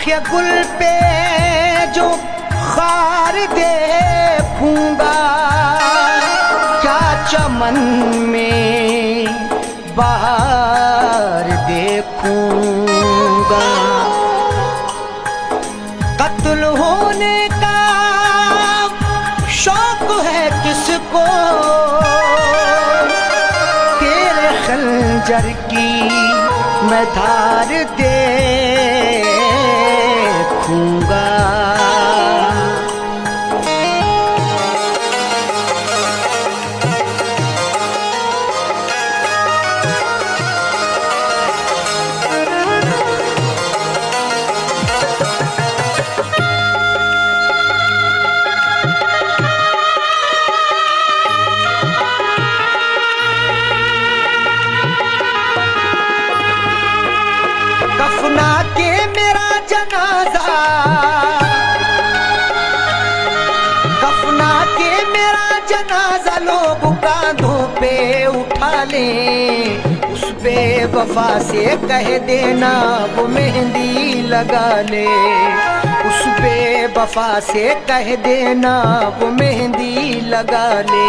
ये गुल पे जो खार देखूंगा, क्या चमन में बहार देखूंगा। कत्ल होने का शौक है किसको, तेरे खंजर की मैं धार देखूंगा। कफना के मेरा जनाजा, कफना के मेरा जनाजा लोग कांधों पे उठा लें। उस बेवफा से कह देना वो मेहंदी लगा ले। उस बेवफा से कह देना वो मेहंदी लगा ले।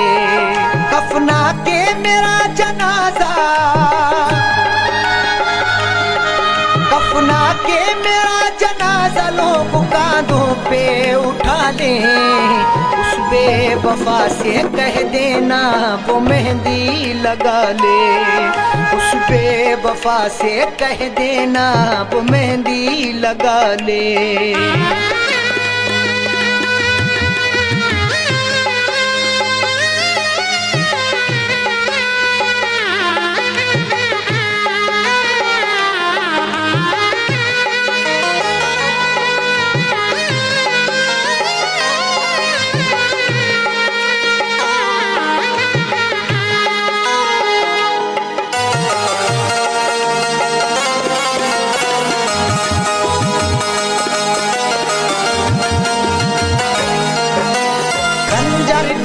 कफना के मेरा जनाजा, कफना के मेरा जनाजा लोग कांधों पे उठा लें। उस बेवफा से कह देना वो मेहंदी लगा ले। उस बेवफा से कह देना वो मेहंदी लगा ले।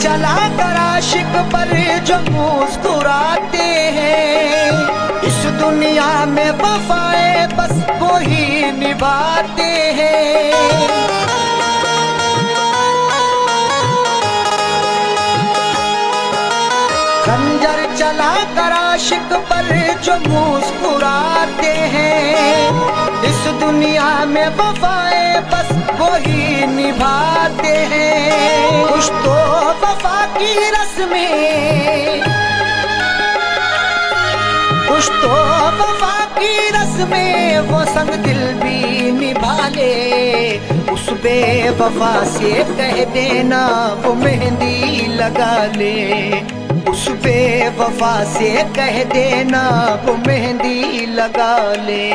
चला कर आशिक पर जो मुस्कुराते हैं, इस दुनिया में वफाए बस वो ही निभाते हैं। खंजर चला कर आशिक पर जो मुस्कुराते हैं, इस दुनिया में वफाए बस वो ही निभाते हैं। कुछ तो वफा की रस्में, कुछ तो वफा की रस्में वो संग दिल भी निभा ले। उस बेवफा से कह देना वो मेहंदी लगा ले। उस बेवफा से कह देना वो मेहंदी लगा ले।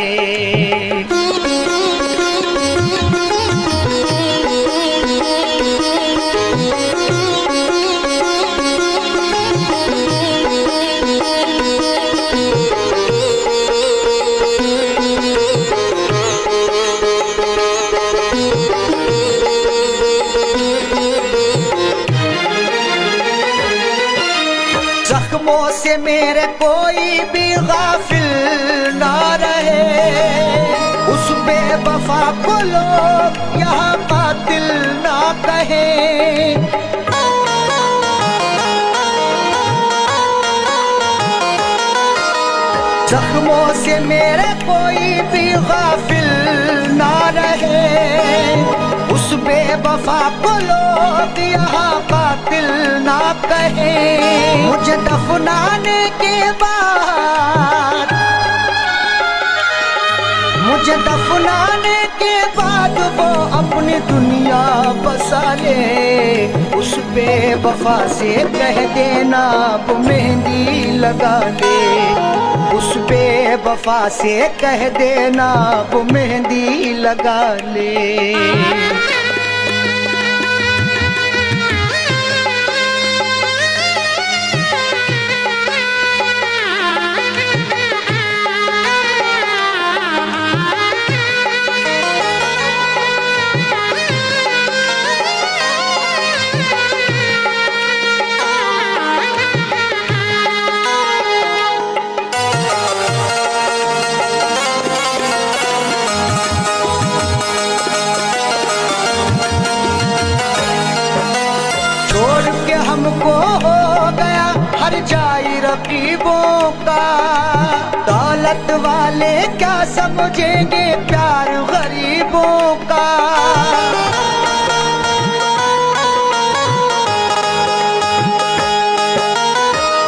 जख्मों से मेरे कोई भी गाफिल ना रहे। उस बेवफा को लोग यहाँ कातिल ना कहें। जख्मों से मेरे कोई भी गाफिल ना रहे। उस बेवफा को लोग यहाँ कातिल ना कहें। मुझे दफनाने के बाद, मुझे दफनाने के बाद वो अपनी दुनिया बसा ले। उस बेवफा से कह देना वो मेहंदी लगा ले। उस बेवफा से कह देना वो मेहंदी लगा ले। जाए रकीबों का। दौलत वाले क्या समझेंगे प्यार गरीबों का।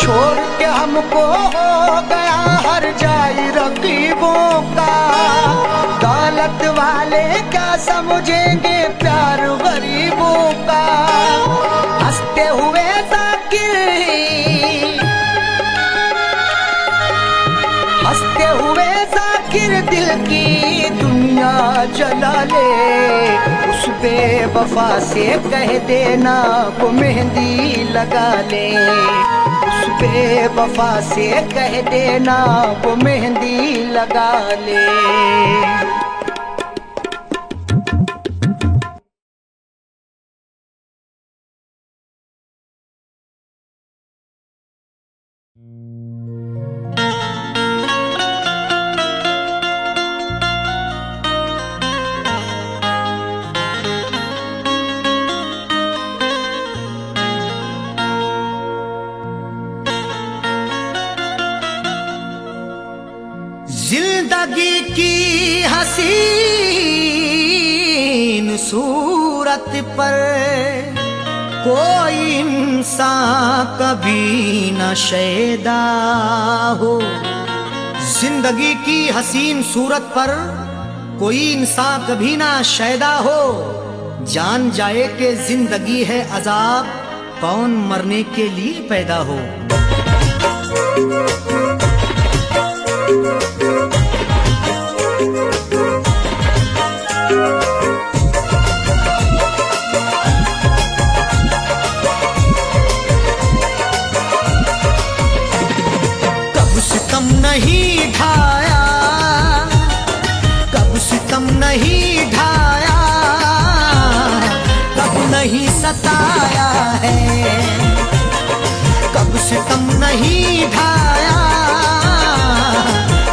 छोड़ के हमको हो गया हर जाए रकीबों का। दौलत वाले क्या समझेंगे प्यार गरीबों का। हंसते हुए जाकिर, हंसते हुए जाकिर दिल की दुनिया जला ले। उस बेवफा से कह देना वो मेहंदी लगा ले। उस बेवफा से कह देना वो मेहंदी लगा ले। जिंदगी की हसीन सूरत पर कोई इंसान कभी न शैदा हो। जिंदगी की हसीन सूरत पर कोई इंसान कभी ना शैदा हो। जान जाए कि जिंदगी है अजाब, कौन मरने के लिए पैदा हो। कब सितम नहीं ढाया, कब सितम नहीं ढाया, कब नहीं सताया है। कब सितम नहीं ढाया,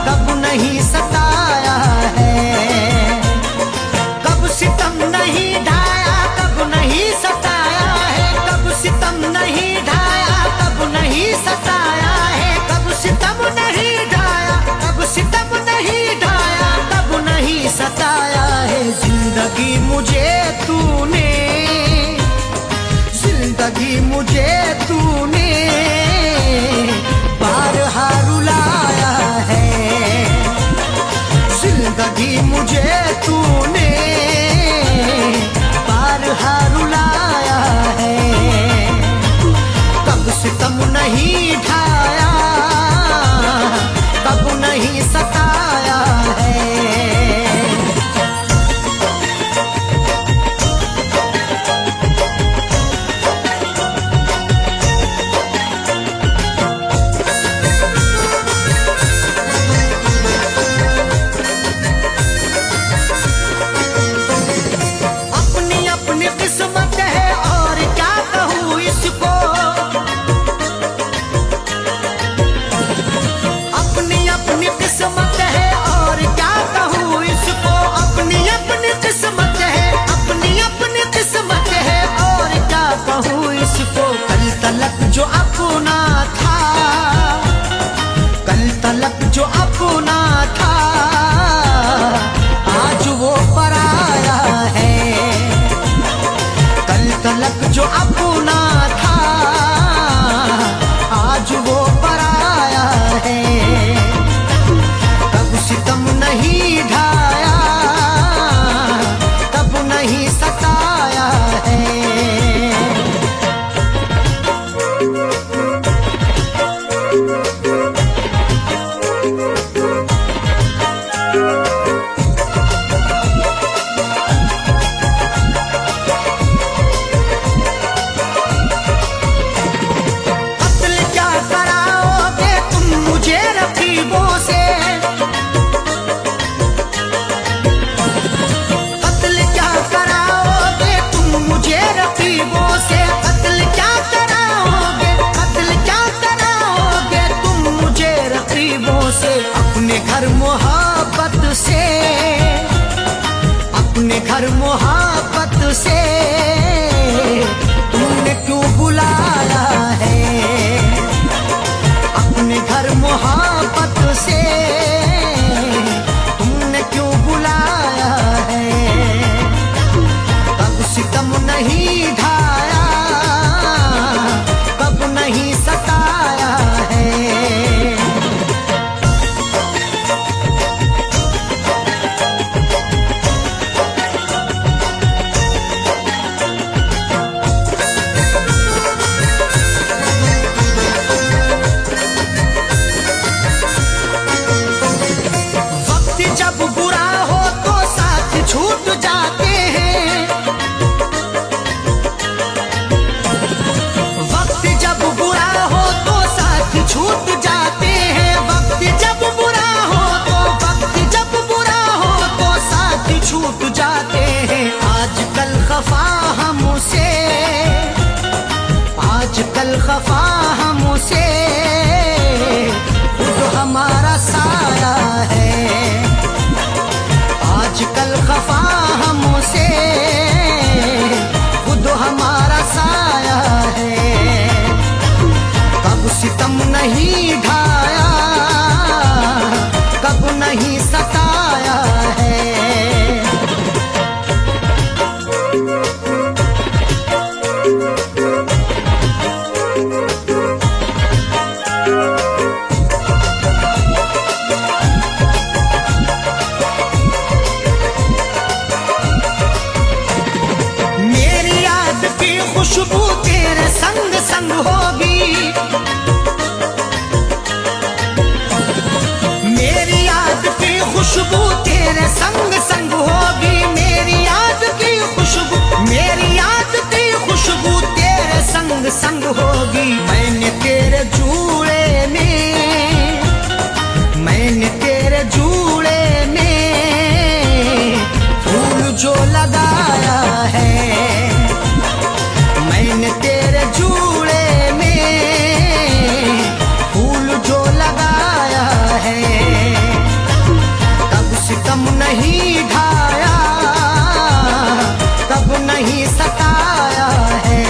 कब नहीं सताया है। कब सितम नहीं ढाया, कब नहीं सताया है। कब सितम नहीं ढाया, कब नहीं सताया है। कब सितम नहीं ढाया, कब सितम नहीं ढाया, कब नहीं सताया है। जिंदगी मुझे तूने, जिंदगी मुझे तूने बारहा रुलाया है। जिंदगी मुझे तूने बारहा रुलाया है। कब सितम नहीं ढाया, कब नहीं सताया है। किस्मत है और क्या कहूँ इसको। अपनी अपनी किस्मत है और क्या कहूँ इसको। अपनी अपनी किस्मत है, अपनी अपनी किस्मत है और क्या कहूँ इसको। कल तलक जो अपना था, कल तलक जो अपना था, आज वो पराया है। कल तलक जो अपना था, आज वो पराया है। कब सितम नहीं ढाया, कब नहीं सताया है। अपने घर मोहब्बत से, अपने घर मोहब्बत से तुमने क्यों बुलाया है। मोहब्बत से तुमने क्यों बुलाया है। कब सितम नहीं ढाया, कब नहीं सताया है। जब बुरा हो तो साथ छूट जाते हैं, वक्त जब बुरा हो तो साथ छूट जाते हैं। वक्त जब बुरा हो तो, वक्त जब बुरा हो तो साथ छूट जाते हैं। आजकल खफा हमसे, आजकल खफा हमसे खुद हमारा साया है। आजकल खफा हमसे खुद हमारा साया है। कब सितम नहीं ढाया, कब नहीं सताया है। खुशबू तेरे संग संग होगी, मेरी याद की खुशबू तेरे संग संग होगी। मेरी याद की खुशबू, मेरी याद की खुशबू तेरे संग संग होगी। मैंने तेरे जूड़े में, मैंने तेरे जूड़े में फूल जो लगाया है। मैंने तेरे जूड़े में फूल जो लगाया है। कब सितम नहीं ढाया, कब नहीं सताया है।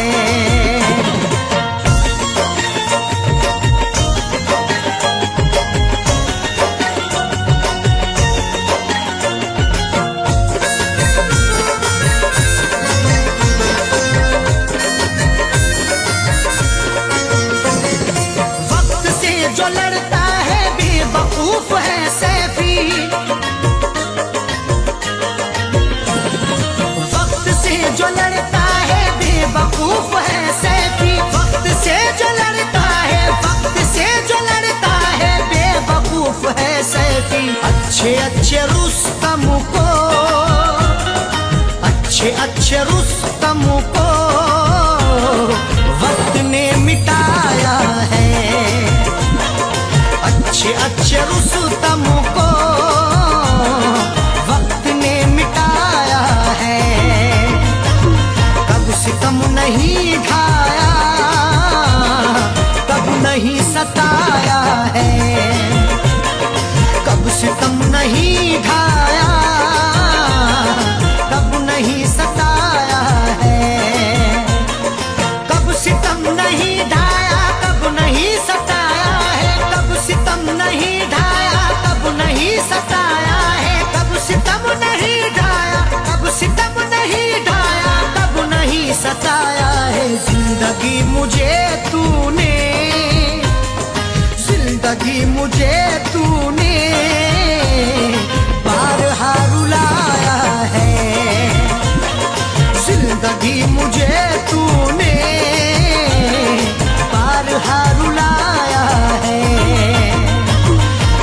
जो लड़ता है बेवकूफ है सैफी, वक्त से जो लड़ता है बेवकूफ है सैफी। वक्त से जो लड़ता है, वक्त से जो लड़ता है बेवकूफ है सैफी। अच्छे अच्छे रुस्तम को, अच्छे अच्छे रुस्तम को वक्त ने मिटाया है। अच्छे अच्छे रुस्तम को वक्त ने मिटाया है। कब सितम नहीं ढाया, कब नहीं सताया है। कब सितम नहीं ढाया, कब नहीं सताया है। कब सितम नहीं ढाया, कब नहीं सताया है। कब सितम नहीं ढाया, कब नहीं सताया है। कब सितम नहीं ढाया, कब सितम नहीं ढाया, कब नहीं सताया है। जिंदगी मुझे तूने, जिंदगी मुझे तूने बारहा रुलाया है। जिंदगी मुझे तूने बारहा रुलाया है।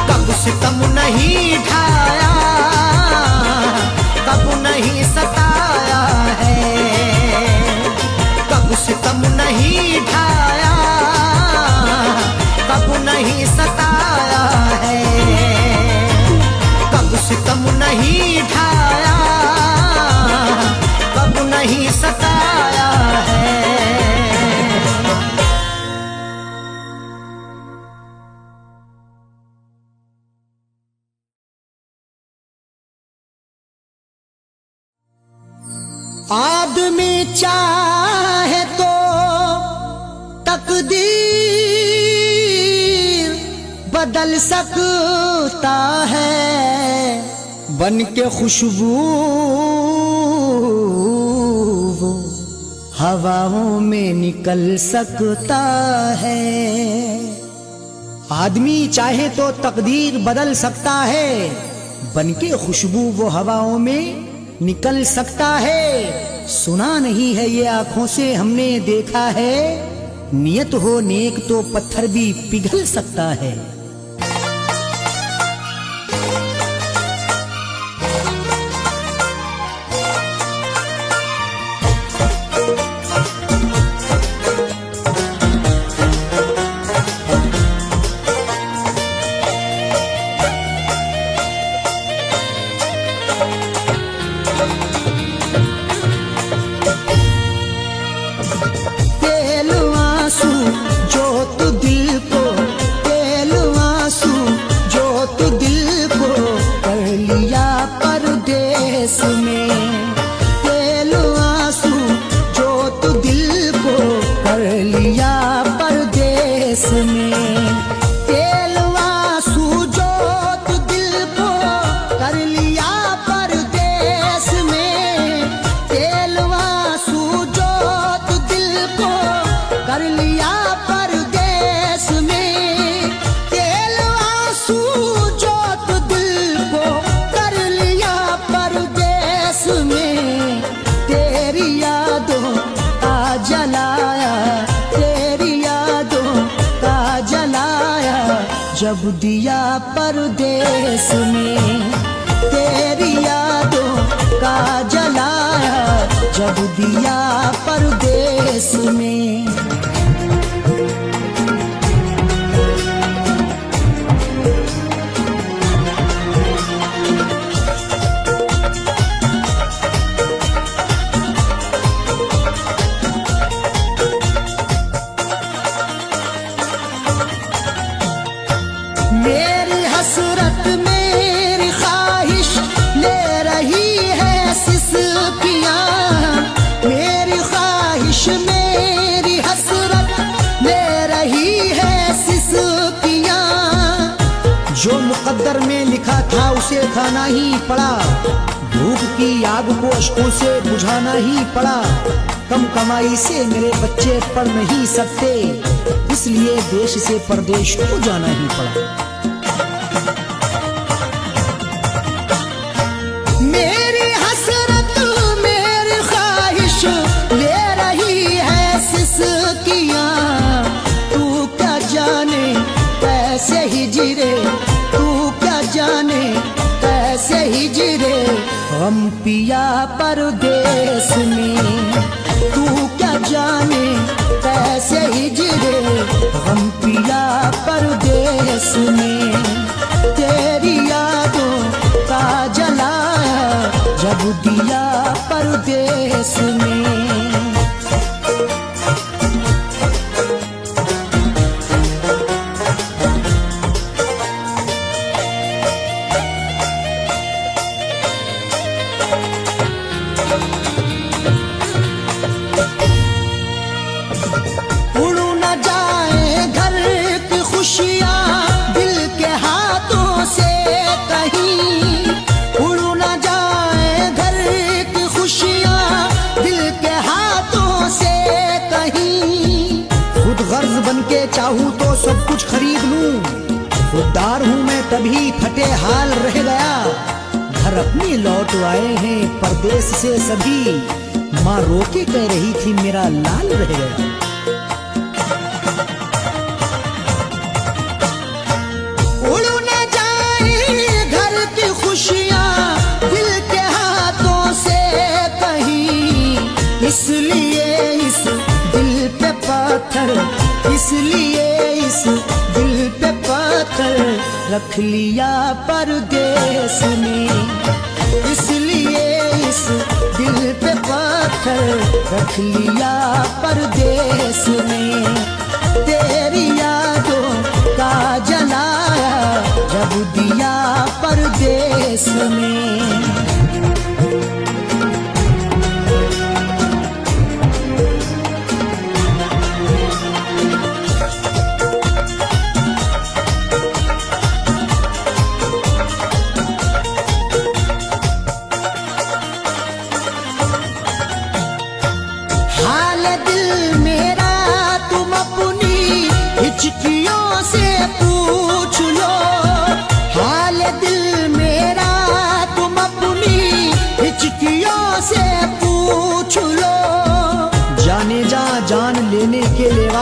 कब सितम नहीं ढाया, कब नहीं सताया है। कब सितम नहीं ढाया, कब नहीं सताया है। कब सितम नहीं ढाया, कब नहीं सताया है। आदमी चाहे तो तकदीर बदल सकता है बन के खुशबू वो हवाओं में निकल सकता है। आदमी चाहे तो तकदीर बदल सकता है, बनके खुशबू वो हवाओं में निकल सकता है। सुना नहीं है ये आंखों से हमने देखा है, नियत हो नेक तो पत्थर भी पिघल सकता है। जब दिया परदेस में तेरी यादों का जलाया, जब दिया परदेस में। मेरी हसरत मेरी ख्वाहिश ले रही है सिसकियाँ, मेरी ख्वाहिश मेरी हसरत ले रही है सिसकियाँ। जो मुकद्दर में लिखा था उसे खाना ही पड़ा, भूख की आग को अश्कों से बुझाना ही पड़ा। कम कमाई से मेरे बच्चे पढ़ नहीं सकते, इसलिए देश से परदेश को जाना ही पड़ा। मेरी हसरत मेरी ख्वाहिश ले रही है सिसकियाँ, तू क्या जाने कैसे हिजरे, तू क्या जाने कैसे हिजरे हम पिया परदेस में। तू क्या जाने कैसे हिजरे हम पिया परदेस में। तेरी यादों का जलाया, जब दिया परदेस में। बनके चाहूं तो सब कुछ खरीद लूं, खुददार हूं मैं तभी फटे हाल रह गया। घर अपने लौट आए हैं परदेस से सभी, माँ रोके कह रही थी मेरा लाल रह गया। उड़ न जाए घर की खुशियाँ दिल के हाथों से कहीं, इसलिए इस दिल पे पत्थर, इसलिए इस दिल पे पत्थर रख लिया परदेस में। इसलिए इस दिल पे पत्थर रख लिया परदेस में। तेरी यादों का जलाया, जब दिया परदेस में।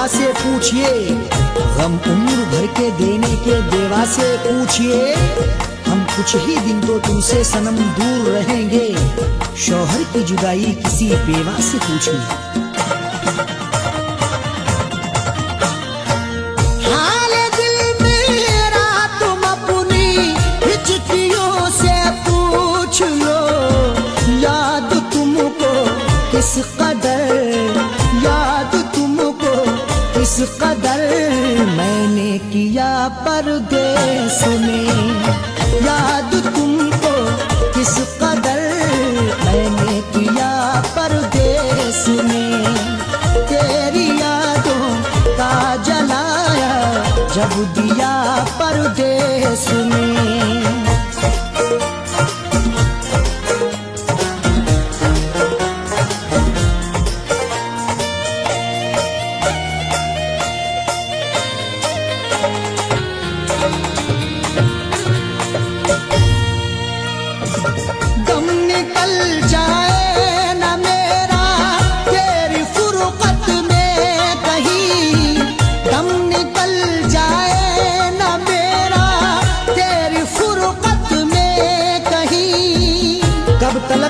से पूछिए, गम उम्र भर के देने के देवा से पूछिए। हम कुछ ही दिन तो तुमसे सनम दूर रहेंगे, शौहर की जुदाई किसी बेवा से पूछिए। किस कदर याद तुमको, किस कदर मैंने किया परदेस में, याद तुमको किस कदर मैंने किया परदेस में। तेरी यादों का जलाया जब दिया परदेस में।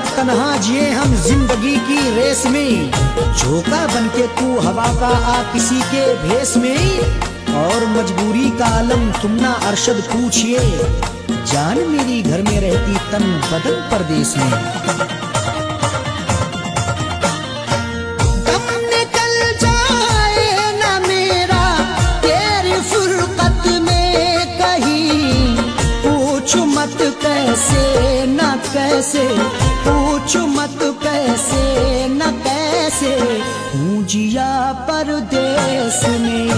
तन्हा जिए हम जिंदगी की रेस में, झोंका बनके तू हवा का आ किसी के भेस में। और मजबूरी का आलम तुम ना अरशद पूछिए, जान मेरी घर में रहती तन बदन परदेस में। दम निकल जाए ना मेरा तेरी फुरकत में कहीं, पूछ मत कैसे न कैसे, पूछ मत कैसे न कैसे हूँ जिया परदेस में।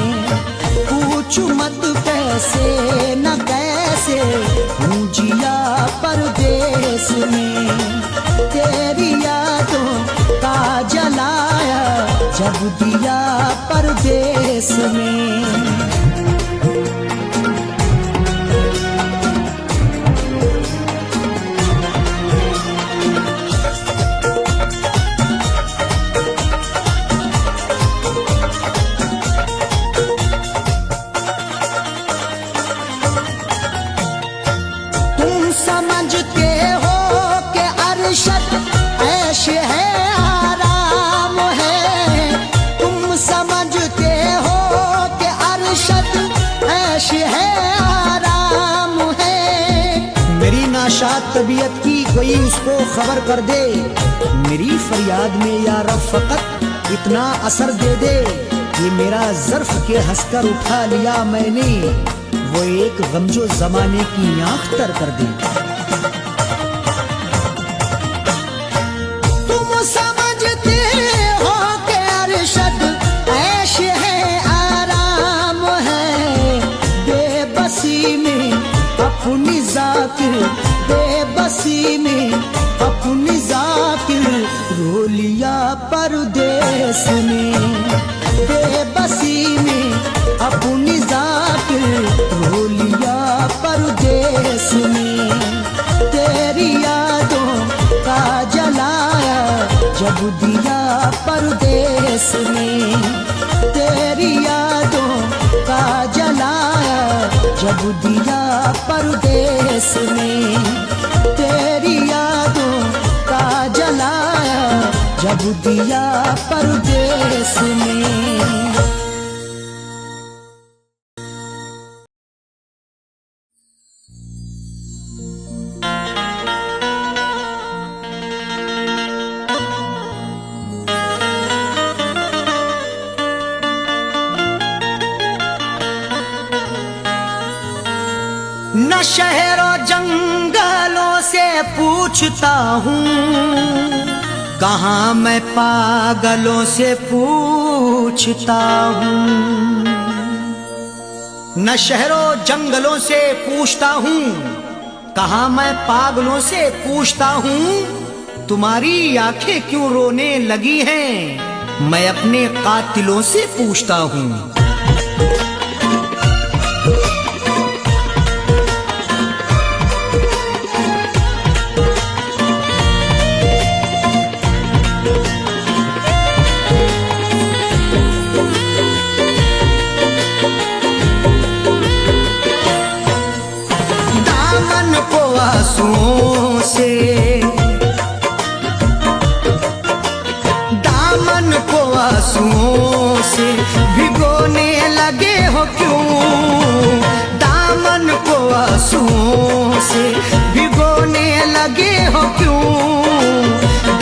पूछ मत कैसे न कैसे हूँ जिया परदेस में। तेरी यादों का जलाया जब दिया परदेस में। समझते हो कि अरशद ऐश है आराम है, तुम समझते हो कि अरशद ऐश है आराम है। मेरी नाशाद तबीयत की कोई उसको खबर कर दे, मेरी फरियाद में या रब फकत इतना असर दे दे। ये मेरा ज़र्फ के हंसकर उठा लिया मैंने, वो एक गम जो जमाने की आंख तर कर दे। तुम समझते हो कि अरशद ऐश है आराम है, बेबसी में अपनी जाकिर, बेबसी में अपनी जाकिर रो लिया परदेस में। बेबसी में अपनी जाकिर रो लिया परदेस में। तेरी यादों का जलाया जब दिया परदेस में। तेरी यादों का जलाया जब दिया परदेस में। तेरी यादों का जलाया जब दिया परदेस में। न शहरों जंगलों से पूछता हूँ, कहाँ मैं पागलों से पूछता हूँ। न शहरों जंगलों से पूछता हूँ, कहाँ मैं पागलों से पूछता हूँ। तुम्हारी आंखें क्यों रोने लगी हैं, मैं अपने कातिलों से पूछता हूँ। आंसुओं से, दामन को आंसुओं से भिगोने लगे हो क्यों, दामन को आंसुओं से भिगोने लगे हो क्यों,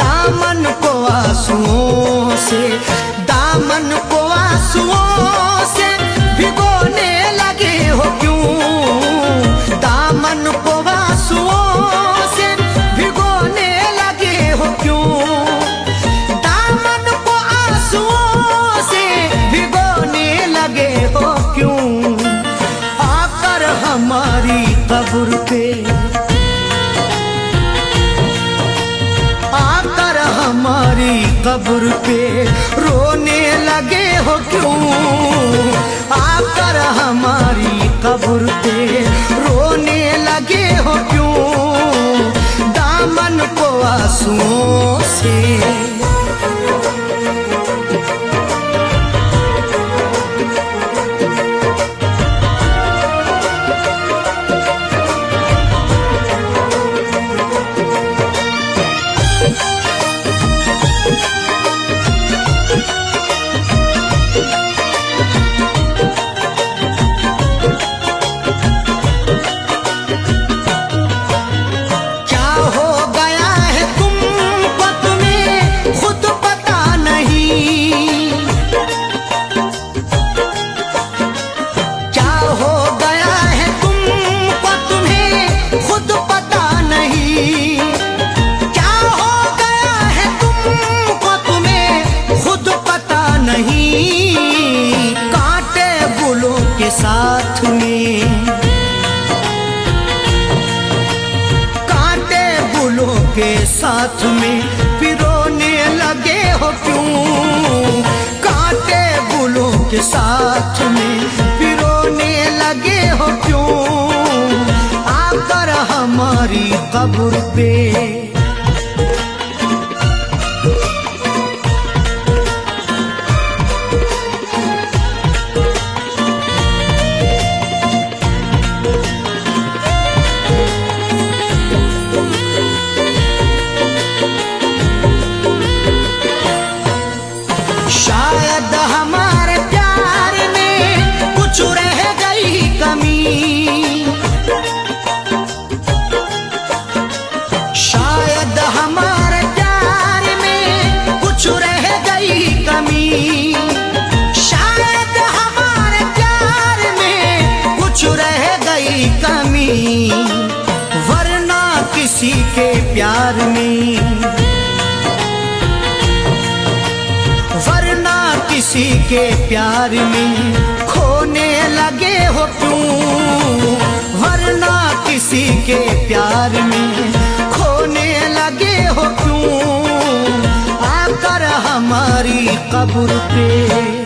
दामन को आंसुओं से, दामन को आंसुओं से भिगोने लगे हो क्यों, दामन को आंसुओं से भिगोने लगे हो क्यों, दामन को आंसुओं से भिगोने लगे हो क्यों, आकर हमारी कब्र पे, आकर हमारी कब्र पे रोने लगे हो क्यों, आकर हमारी कब्र पे रोने लगे हो क्यों, दामन को आंसुओं से। साथ में कांटे फूलों के साथ में पिरोने लगे हो क्यों, कांटे फूलों के साथ में पिरोने लगे हो क्यों, आकर हमारी कब्र पे, शायद हमारे प्यार में कुछ रह गई कमी, शायद हमारे प्यार में कुछ रह गई कमी, शायद हमारे प्यार में कुछ रह गई कमी, वरना किसी के प्यार में, वरना किसी के प्यार में खोने लगे हो क्यों, वरना किसी के प्यार में खोने लगे हो क्यों, आकर हमारी कब्र पे।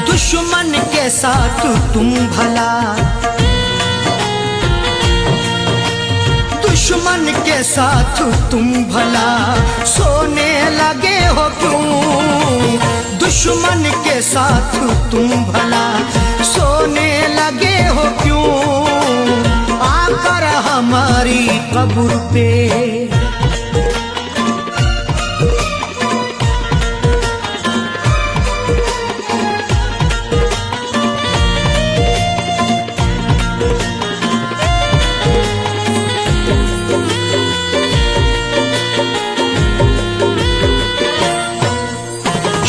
दुश्मन के साथ तुम भला, दुश्मन के साथ तुम भला सोने लगे हो क्यों, दुश्मन के साथ तुम भला सोने लगे हो क्यों, आकर हमारी कब्र पे।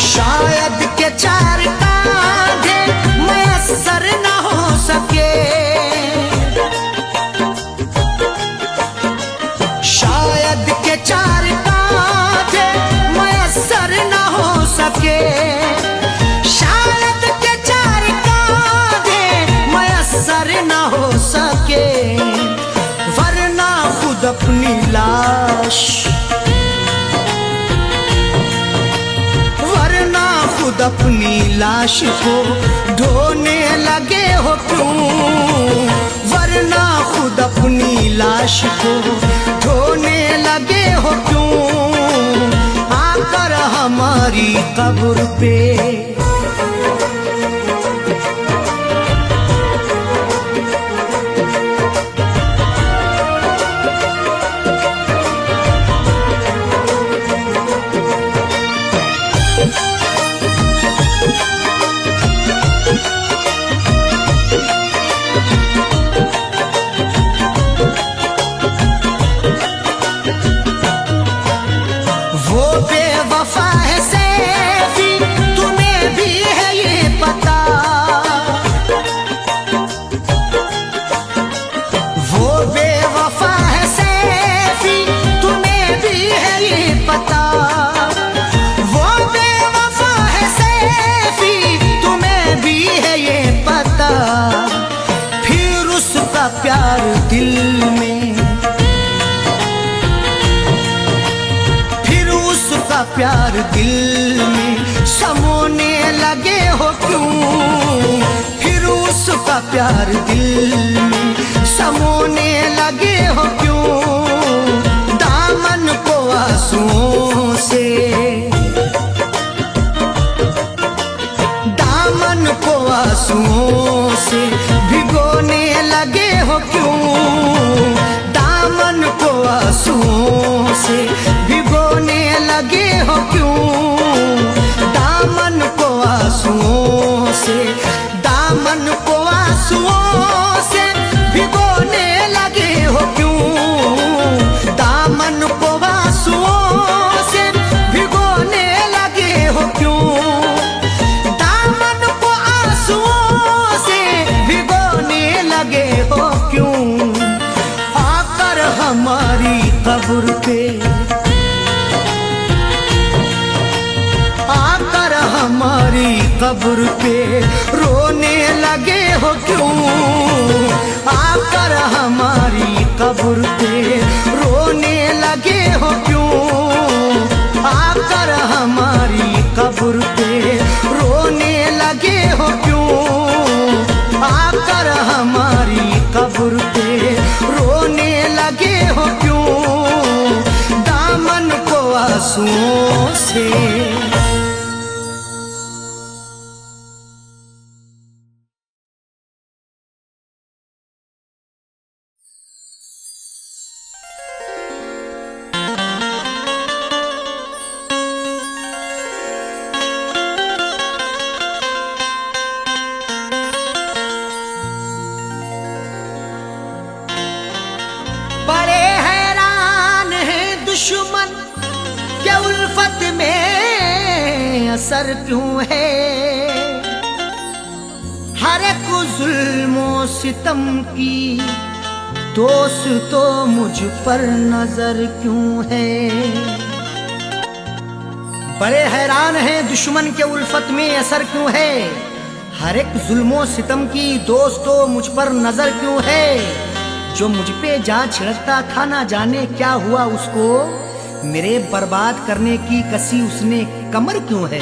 शायद के चार कांधे मयस्सर न हो सके, खुद अपनी लाश को ढोने लगे हो क्यों, वरना खुद अपनी लाश को ढोने लगे हो क्यों, आकर हमारी कब्र पे। प्यार दिल में, फिर उसका प्यार दिल में समोने लगे हो क्यों, फिर उसका प्यार दिल में समोने लगे हो क्यों, दामन को आंसुओं से, दामन को आंसुओं से भिगोने लगे हो क्यों, दामन को आंसुओं से भिगोने लगे हो क्यों, दामन को आंसुओं से, दामन को आंसुओं से भिगोने लगे हो क्यों, दामन को आंसुओं से भिगोने लगे हो क्यों, दामन को आंसुओं से भिगोने लगे हो क्यों, आकर हमारी कब्र पे, आकर हमारी कब्र पे रोने लगे हो क्यों, आकर हमारी कब्र पे रोने लगे हो क्यों, आकर हमारी कब्र पे रोने लगे हो क्यों, आकर हमारी कब्र पे रोने लगे हो क्यों, दामन को आंसुओं से। दुश्मन क्या उल्फत में असर क्यों है, हर एक जुल्मों सितम की दोस्त तो मुझ पर नजर क्यों है। बड़े हैरान हैं दुश्मन के उल्फत में असर क्यों है, हर एक जुल्मों सितम की दोस्त तो मुझ पर नजर क्यों है, जो मुझ पे जा छिड़कता था ना जाने क्या हुआ उसको, मेरे बर्बाद करने की कसी उसने कमर क्यों है।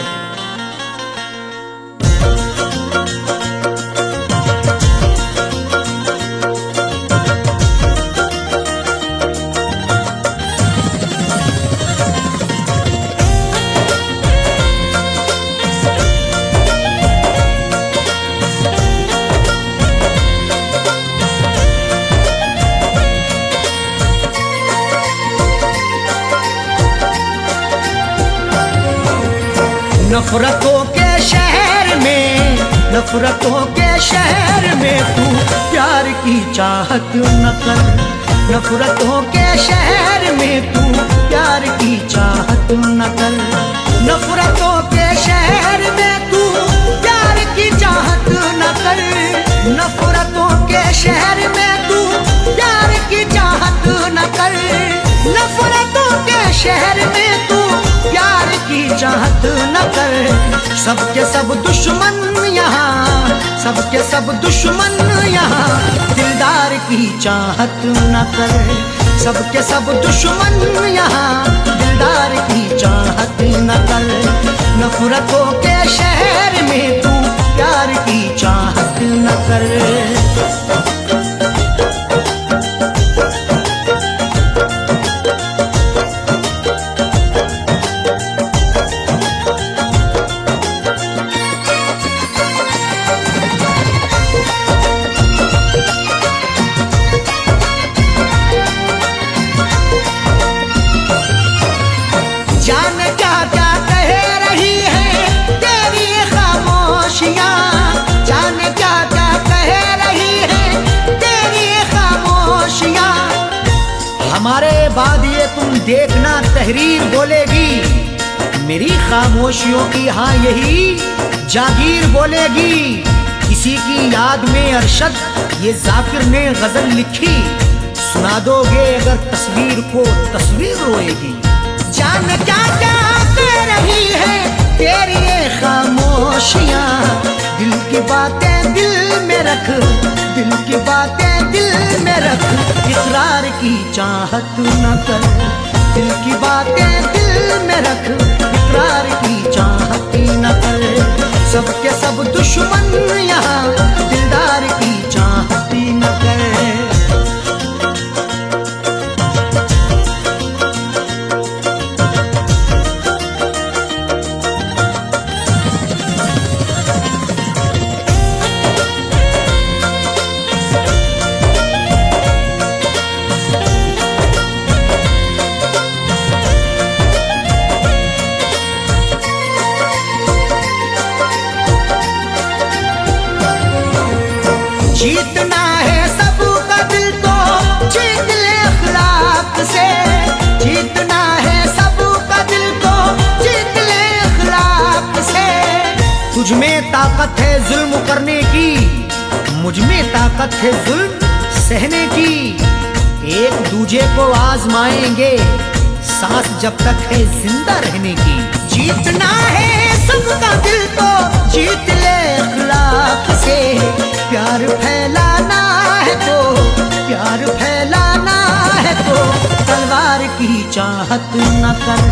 नफरतों के शहर में, नफरतों के शहर में तू प्यार की चाहत न कर, नफरतों के शहर में तू प्यार की चाहत न कर, नफरतों के शहर में तू प्यार की चाहत न कर, नफरतों के शहर में तू प्यार की चाहत न कर, नफरतों के शहर में तू प्यार की चाहत न कर। सबके सब दुश्मन यहाँ, सबके सब दुश्मन यहाँ दिलदार की चाहत न कर, सबके सब दुश्मन यहाँ दिलदार की चाहत न कर, नफरतों के शहर में तू प्यार की चाहत न कर। जाने क्या क्या कह रही है तेरी खामोशियाँ, जाने क्या क्या कह रही है तेरी खामोशियाँ। हमारे बाद ये तुम देखना तहरीर बोलेगी, मेरी खामोशियों की हाँ यही जागीर बोलेगी। किसी की याद में अरशद ये जाकिर ने गजल लिखी, सुना दोगे अगर तस्वीर को तस्वीर रोएगी। जान क्या क्या कह रही है तेरी ये खामोशियाँ, दिल की बातें दिल में रख, दिल की बातें दिल में रख, इकरार की चाहत न कर। दिल की बातें दिल में रख, इकरार की चाहत न कर। सबके सब दुश्मन यहाँ दिलदार की चाहत न कर। जीतना है सबका दिल तो जीत ले अखलाक से, जीतना है सबका दिल तो जीत ले अखलाक से। तुझ में ताकत है जुल्म करने की, मुझ में ताकत है जुल्म सहने की। एक दूजे को आजमाएंगे सांस जब तक है जिंदा रहने की। जीतना है सबका दिल तो जीत ले अखलाक से। प्यार फैलाना है तो, प्यार फैलाना है तो तलवार की चाहत न कर।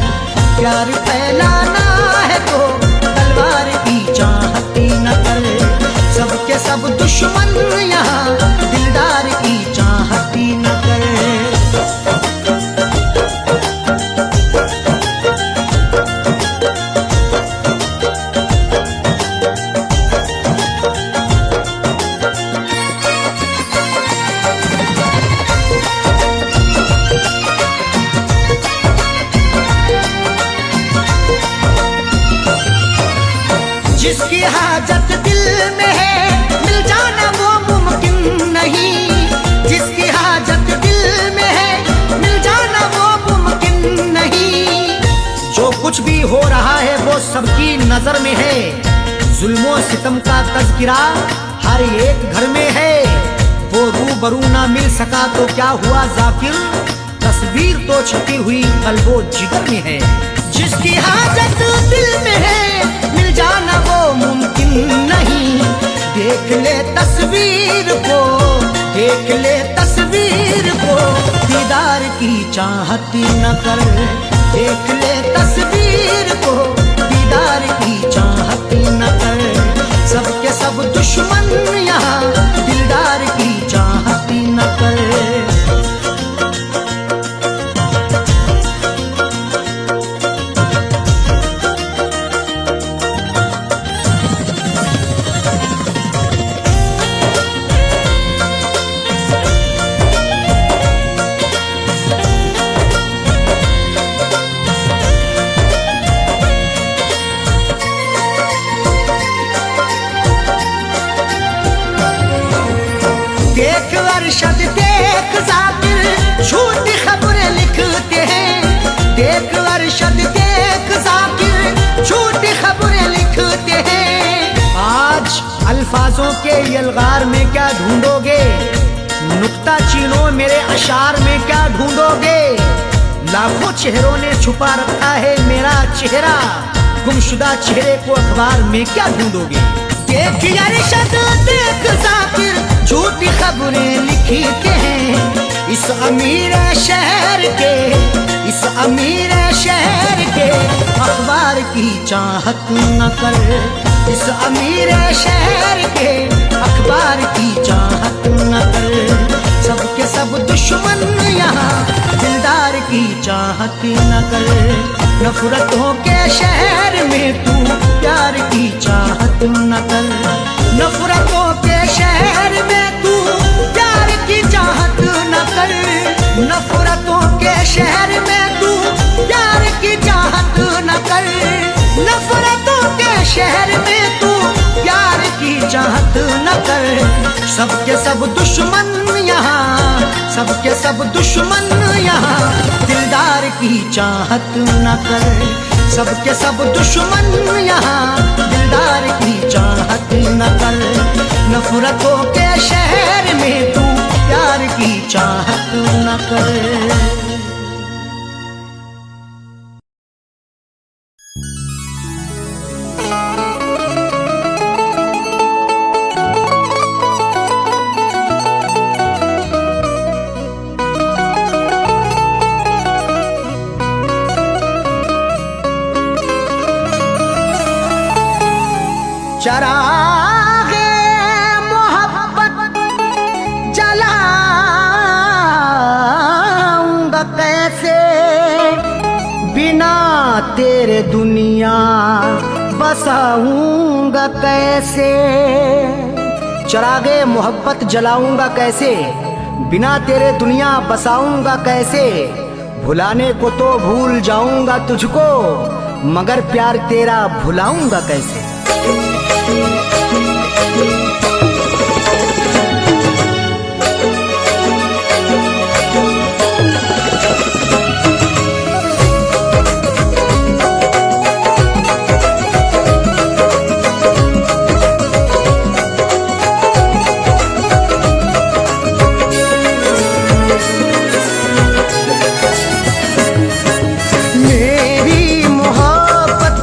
प्यार फैलाना है तो तलवार की चाहत न कर। सबके सब दुश्मन यहाँ दिलदार की चाहत न कर। जिसकी हाजत दिल में है मिल जाना वो मुमकिन नहीं, जिसकी हाजत दिल में है मिल जाना वो मुमकिन नहीं। जो कुछ भी हो रहा है वो सबकी नजर में है, जुल्मों सितम का तज़किरा हर एक घर में है। वो रूबरू ना मिल सका तो क्या हुआ जाकिर, तस्वीर तो छपी हुई कल्बो जिगर में है। जिसकी हाजत दिल में है मिल जाना वो मुमकिन नहीं। देख ले तस्वीर को, देख ले तस्वीर को, दीदार की चाहत न कर। देख ले तस्वीर को, दीदार की चाहत न कर। सबके सब दुश्मन यहाँ दिलदार की चाहत न कर। देख अरशद देख जाकिर झूठी खबरें लिखते हैं। देख अरशद देख जाकिर झूठी खबरें लिखते हैं। आज अल्फाजों के यलगार में क्या ढूंढोगे, नुक्ता चीनो मेरे अशार में क्या ढूंढोगे। लाखों चेहरों ने छुपा रखा है मेरा चेहरा, गुमशुदा चेहरे को अखबार में क्या ढूंढोगे। देख अरशद देख जाकिर झूठी खबरें लिखते हैं। इस अमीर शहर के, इस अमीर शहर के अखबार की चाहत न कर, इस अमीर शहर के अखबार की चाहत न कर। सबके सब दुश्मन यहाँ दिलदार की चाहत न कर, नफरतों के शहर में तू प्यार की चाहत न कर। नफरतों के शहर में तू प्यार की चाहत न कर, नफरतों के शहर में तू प्यार की चाहत न कर। नफरतों के शहर में तू प्यार की चाहत न कर। सबके सब दुश्मन यहाँ, सबके सब दुश्मन यहाँ दिलदार की चाहत न कर। सबके सब दुश्मन यहाँ दिलदार की चाहत न कर। नफरतों के शहर में तू प्यार की चाहत न कर। चरागे मोहब्बत जलाऊंगा कैसे, बिना तेरे दुनिया बसाऊंगा कैसे। चरागे मोहब्बत जलाऊंगा कैसे, बिना तेरे दुनिया बसाऊंगा कैसे। भुलाने को तो भूल जाऊंगा तुझको, मगर प्यार तेरा भुलाऊंगा कैसे। मेरी मोहब्बत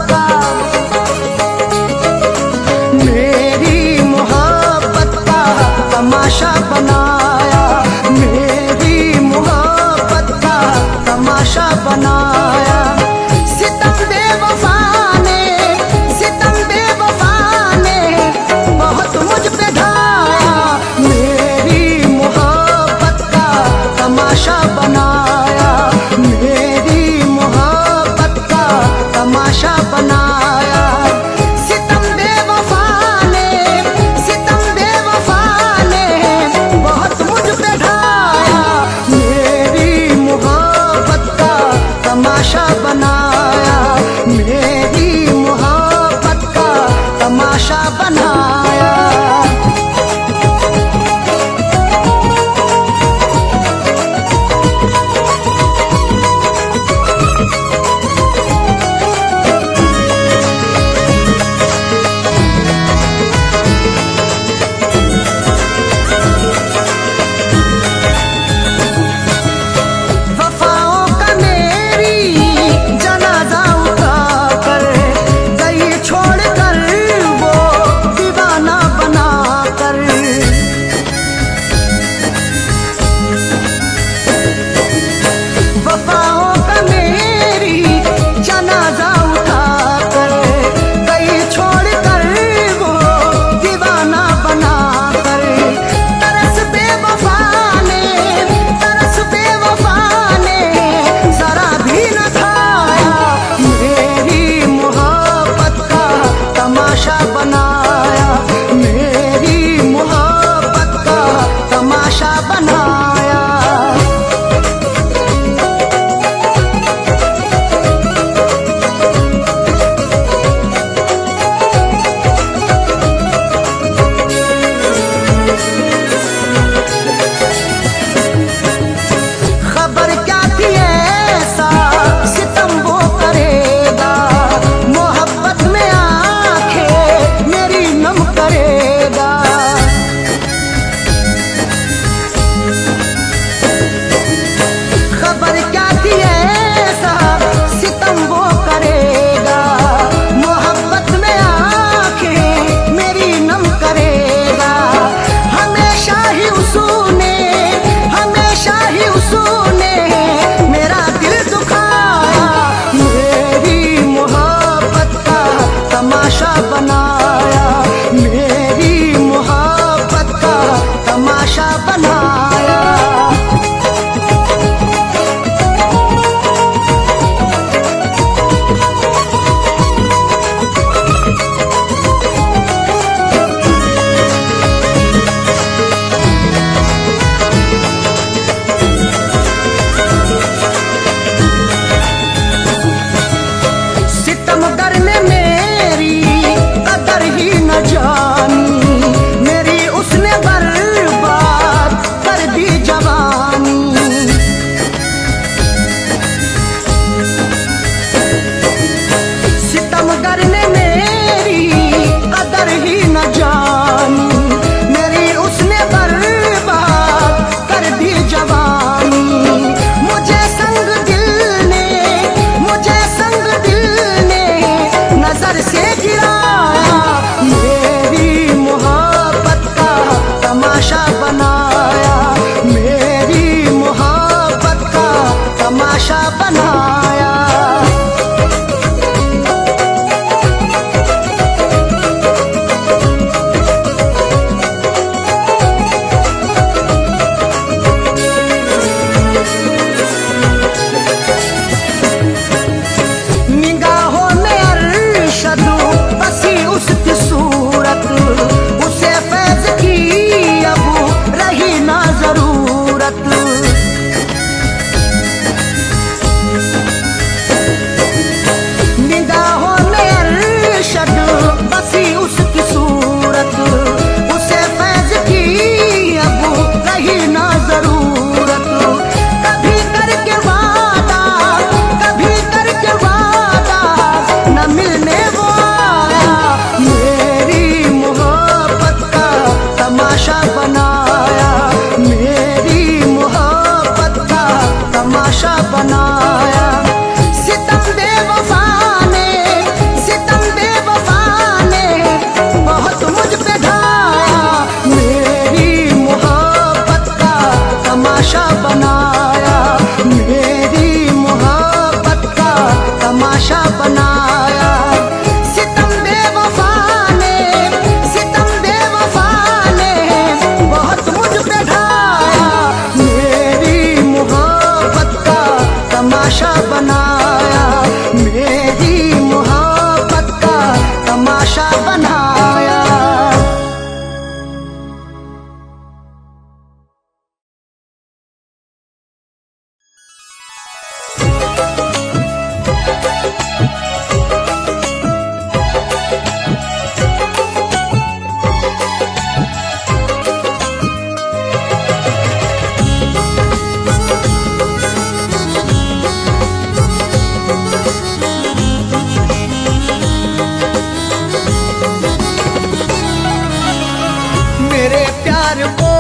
मेरे प्यार को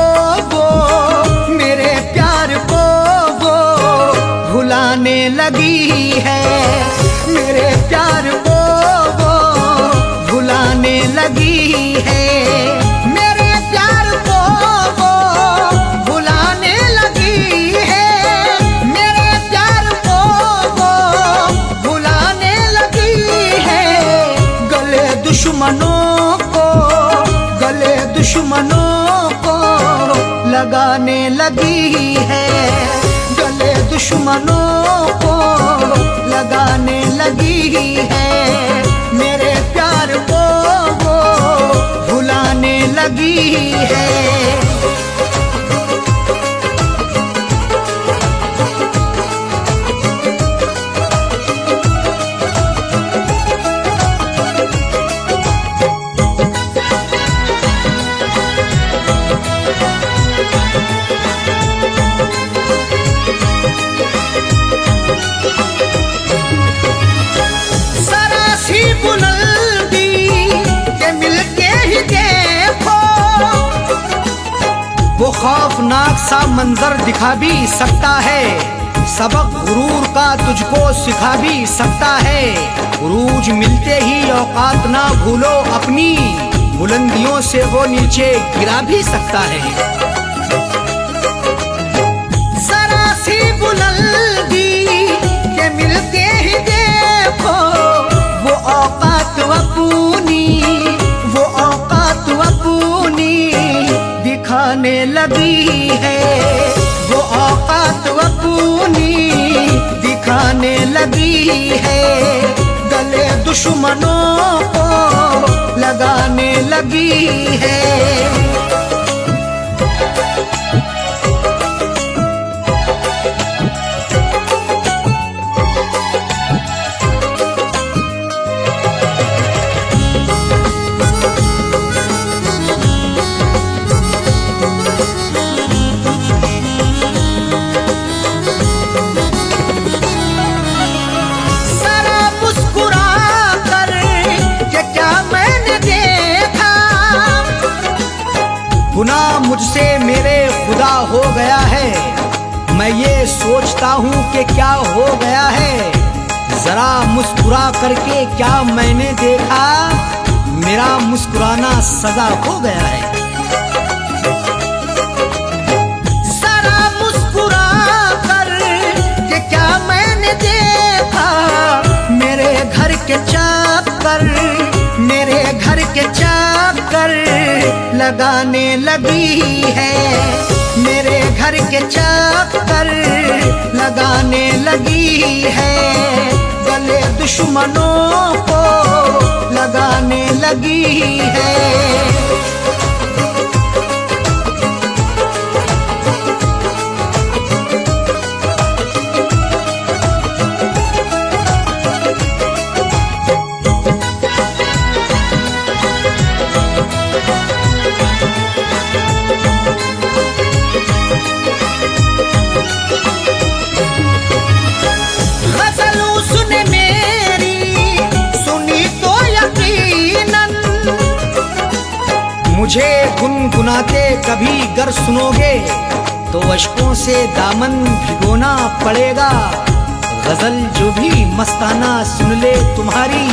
वो, मेरे प्यार को वो भुलाने लगी है। मेरे प्यार को वो भुलाने लगी है। मेरे प्यार को वो भुलाने लगी है। मेरे प्यार को वो भुलाने लगी है। गले दुश्मनों को, गले दुश्मनों को लगाने लगी है। गले दुश्मनों को लगाने लगी है। मेरे प्यार को वो भुलाने लगी है। वो खौफनाक सा मंजर दिखा भी सकता है। सबक गुरूर का तुझको सिखा भी सकता है। उरूज मिलते ही औकात ना भूलो अपनी, बुलंदियों से वो नीचे गिरा भी सकता है। जरा सी बुलंदी के मिलते ही देखो वो औकात अपनी, वो औकात अपनी दिखाने लगी है। वो औकात अपनी दिखाने लगी है। गले दुश्मनों को लगाने लगी है। गुनाह मुझसे मेरे खुदा हो गया है। मैं ये सोचता हूँ कि क्या हो गया है। जरा मुस्कुरा करके क्या मैंने देखा, मेरा मुस्कुराना सजा हो गया है। जरा मुस्कुरा कर के क्या मैंने देखा, मेरे घर के चाकर, मेरे घर के चाकर लगाने लगी है। मेरे घर के चाकर लगाने लगी है। गले दुश्मनों को लगाने लगी है। मुझे गुनगुनाते कभी गर सुनोगे तो अश्कों से दामन भिगोना पड़ेगा। गजल जो भी मस्ताना सुन ले तुम्हारी,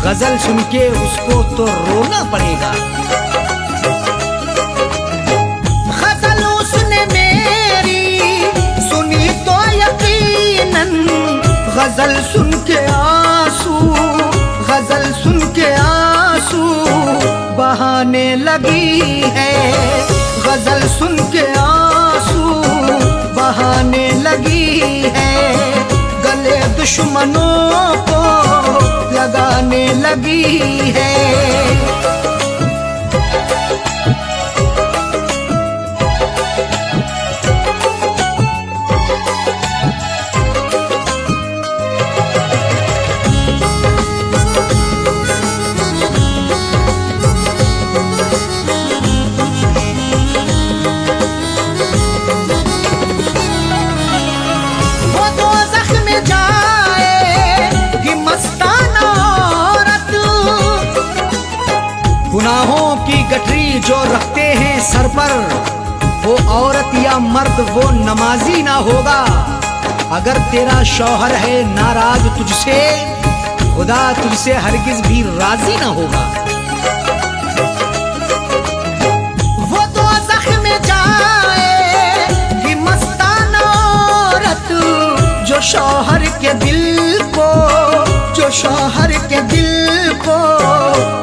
गजल सुन के उसको तो रोना पड़ेगा। गजल उसने मेरी सुनी तो यकीनन, गजल सुन के आंसू, गजल सुन के आंसू बहाने लगी है। गजल सुन के आंसू बहाने लगी है। गले दुश्मनों को लगाने लगी है। जो रखते हैं सर पर, वो औरत या मर्द वो नमाजी ना होगा। अगर तेरा शौहर है नाराज तुझसे, खुदा तुझसे हरगिज भी राजी ना होगा। वो दोज़ख में जाएगी मस्ताना औरत, जो शौहर के दिल को, जो शौहर के दिल को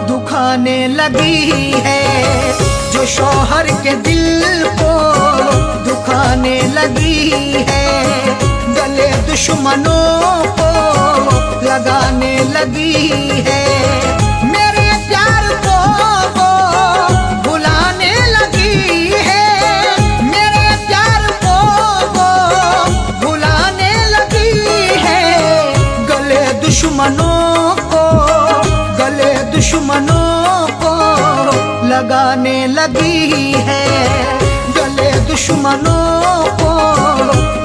दुखाने लगी है, जो शौहर के दिल को दुखाने लगी है, गले दुश्मनों को लगाने लगी है। मेरे प्यार को वो भुलाने लगी है, मेरे प्यार को वो भुलाने लगी है, गले दुश्मनों को, गले दुश्मनों को लगाने लगी है, गले दुश्मनों को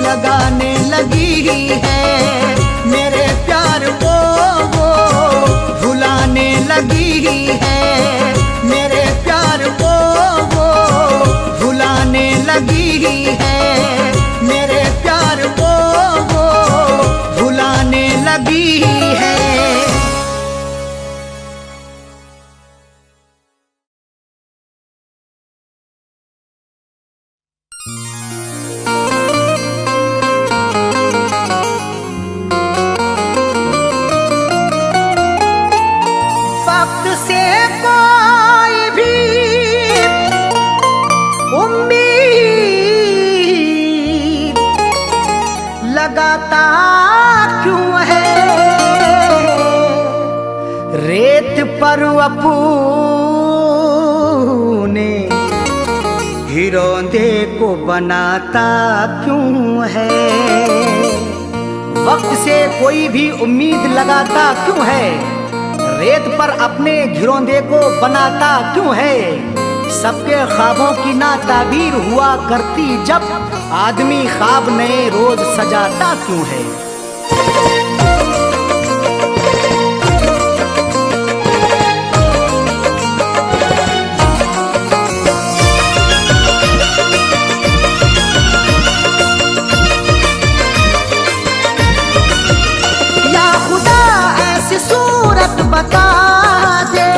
लगाने लगी है। मेरे प्यार को वो भुलाने लगी है, मेरे प्यार को वो भुलाने लगी है, मेरे प्यार को वो भुलाने लगी है। वक्त से कोई भी उम्मीद लगाता क्यों है, रेत पर अपने हिरोंदे को बनाता क्यों है। वक्त से कोई भी उम्मीद लगाता क्यों है, रेत पर अपने घिरौंदे को बनाता क्यों है। सबके ख्वाबों की ना ताबीर हुआ करती जब, आदमी ख्वाब नए रोज सजाता क्यों है। या खुदा ऐसी सूरत बता दे,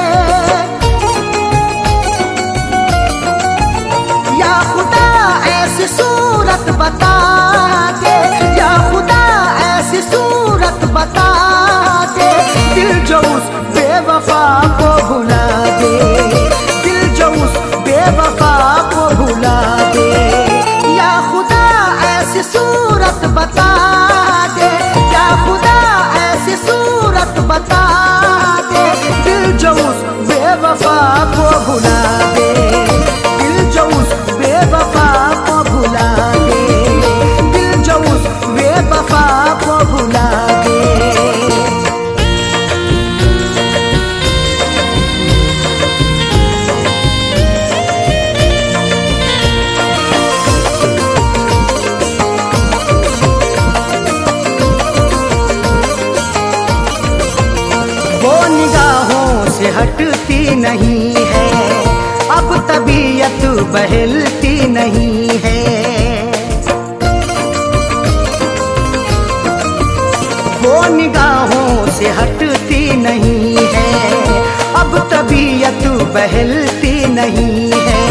या खुदा ऐसी सूरत बता दे, या खुदा ऐसी सूरत बता दे, दिल जो उस बेवफा को भुला दे, दिल जो उस बेवफा को भुला दे। या खुदा ऐसी सूरत बता दे, या खुदा ऐसी सूरत बता दे, दिल जो उस बेवफा को भुला दे, दिल जो उस बेवफा को भुला दे, दिल जो उस बेवफा को भुला दे। वो निगाहों से हटती नहीं है, अब तबीयत बहलती नहीं है। वो निगाहों से हटती नहीं है, अब तबीयत बहलती नहीं है।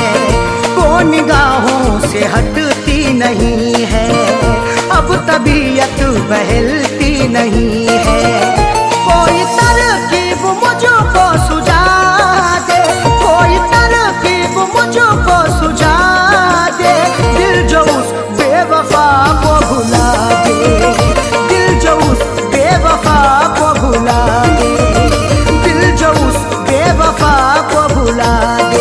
वो निगाहों से हटती नहीं है, अब तबीयत बहलती नहीं है। कोई तरकीब मुझको सुझा दे, कोई तरकीब मुझको सुझा दे, दिल जो उस बेवफा को भुला दे, दिल जो उस बेवफा को भुला दे, दिल जो उस बेवफा को भुला दे।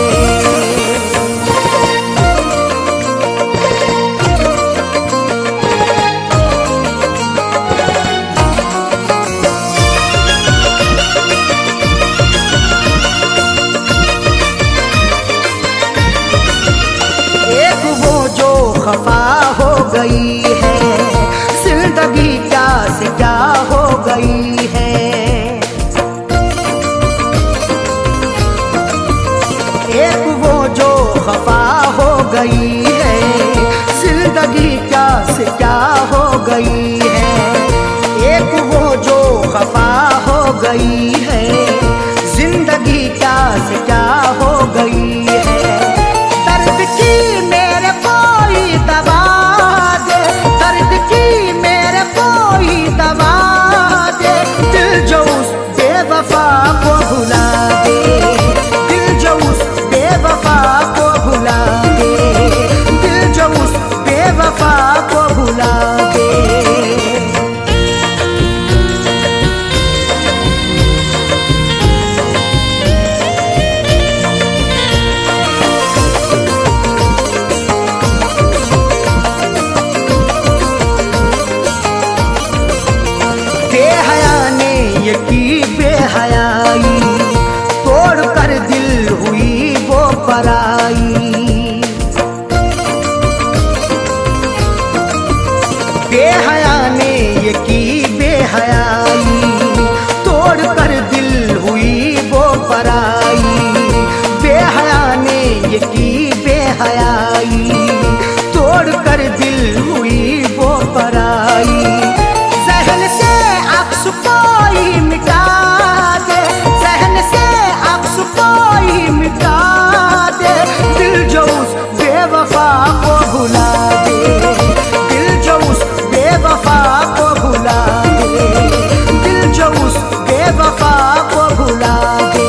खफा हो गई है, जिंदगी क्या से क्या हो गई है। एक वो बेहयाई, तोड़ कर दिल हुई वो पराई। जहन से अक्स कोई मिटा दे, जहन से अक्स कोई मिटा दे, दिल जो उस बेवफा को भुला दे, दिल जो उस बेवफा को भुला दे, दिल जो उस बेवफा को भुला दे।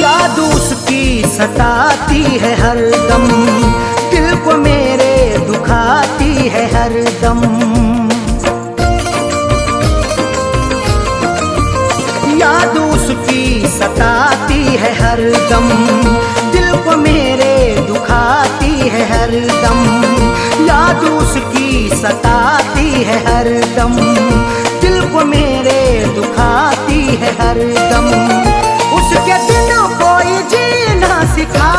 याद उसकी सताती है हरदम, दिल को मेरे दुखाती है हरदम। याद उसकी सताती है हरदम, दिल को मेरे दुखाती है हरदम। याद उसकी सताती है हरदम, दिल को मेरे दुखाती है हरदम। उसके दिन कोई जीना सिखा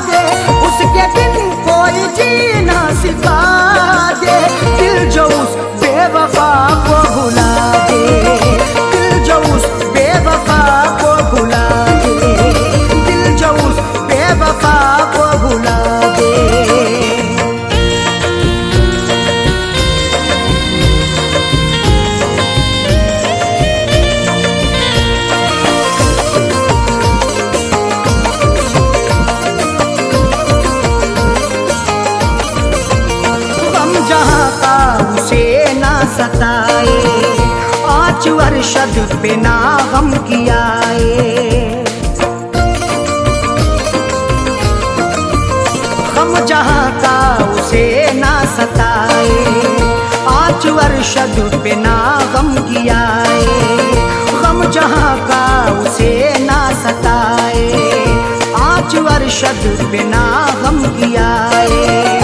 दे, उसके दिन कोई जीना सिखा दे, दिल जो उस बेवफा को भुला दे, दिल जो उस बेवफा को भुला दे, दिल जो उस बेवफा को भुला दे। जहाँ का उसे ना सताए, 5 वर्षद पे ना गम कियाए। गम जहाँ का उसे ना सताए, 5 वर्षद पे ना गम कियाए। गम जहाँ का उसे ना सताए, 5 वर्षद पे ना गम कियाए।